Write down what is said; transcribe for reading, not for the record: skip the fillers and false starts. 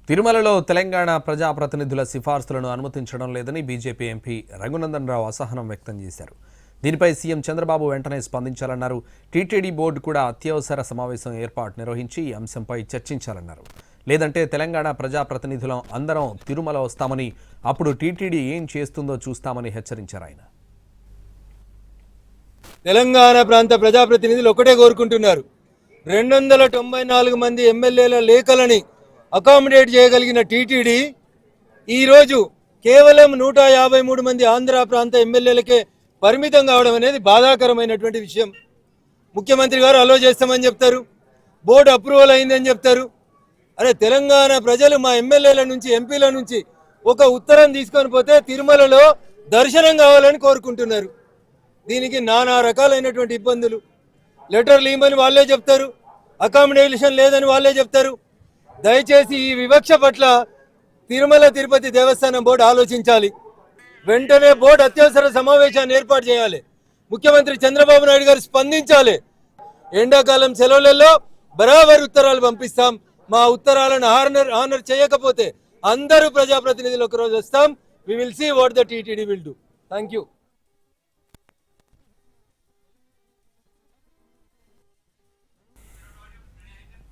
తిరుమలలో తెలంగాణ ప్రజాప్రతినిధుల సిఫార్సులను అనుమతించడం లేదని బీజేపీ ఎంపీ రఘునందన్ రావు అసహనం వ్యక్తం చేశారు. దీనిపై సీఎం చంద్రబాబు వెంటనే స్పందించాలన్నారు. టీటీడీ బోర్డు కూడా అత్యవసర సమావేశం ఏర్పాటు నిర్వహించి ఈ అంశంపై చర్చించాలన్నారు. లేదంటే తెలంగాణ ప్రజాప్రతినిధులం అందరం తిరుమల వస్తామని, అప్పుడు టీటీడీ ఏం చేస్తుందో చూస్తామని హెచ్చరించారు ఆయన. తెలంగాణ ప్రాంత ప్రజాప్రతినిధులు ఒకటే కోరుకుంటున్నారు, 294 మంది ఎమ్మెల్యేల లేఖలని అకామిడేట్ చేయగలిగిన టీటీడీ ఈరోజు కేవలం 153 మంది ఆంధ్ర ప్రాంత ఎమ్మెల్యేలకే పరిమితం కావడం అనేది బాధాకరమైనటువంటి విషయం. ముఖ్యమంత్రి గారు అలో చేస్తామని చెప్తారు, బోర్డు అప్రూవల్ అయిందని చెప్తారు. అరే, తెలంగాణ ప్రజలు మా ఎమ్మెల్యేల నుంచి ఎంపీల నుంచి ఒక ఉత్తరం తీసుకొని పోతే తిరుమలలో దర్శనం కావాలని కోరుకుంటున్నారు. దీనికి నానా రకాలైనటువంటి ఇబ్బందులు. లెటర్లు ఇవ్వమని వాళ్ళే చెప్తారు, అకామిడేషన్ లేదని వాళ్ళే చెప్తారు. దయచేసి ఈ వివక్ష పట్ల తిరుమల తిరుపతి దేవస్థానం బోర్డు ఆలోచించాలి. వెంటనే బోర్డు అత్యవసర సమావేశాన్ని ఏర్పాటు చేయాలి. ముఖ్యమంత్రి చంద్రబాబు నాయుడు గారు స్పందించాలి. ఎండాకాలం సెలవులలో బరాబర్ ఉత్తరాలు పంపిస్తాం. మా ఉత్తరాలను ఆనర్ చేయకపోతే అందరూ ప్రజాప్రతినిధులు ఒక రోజు వస్తాం. We will see what the TTD will do. Thank you.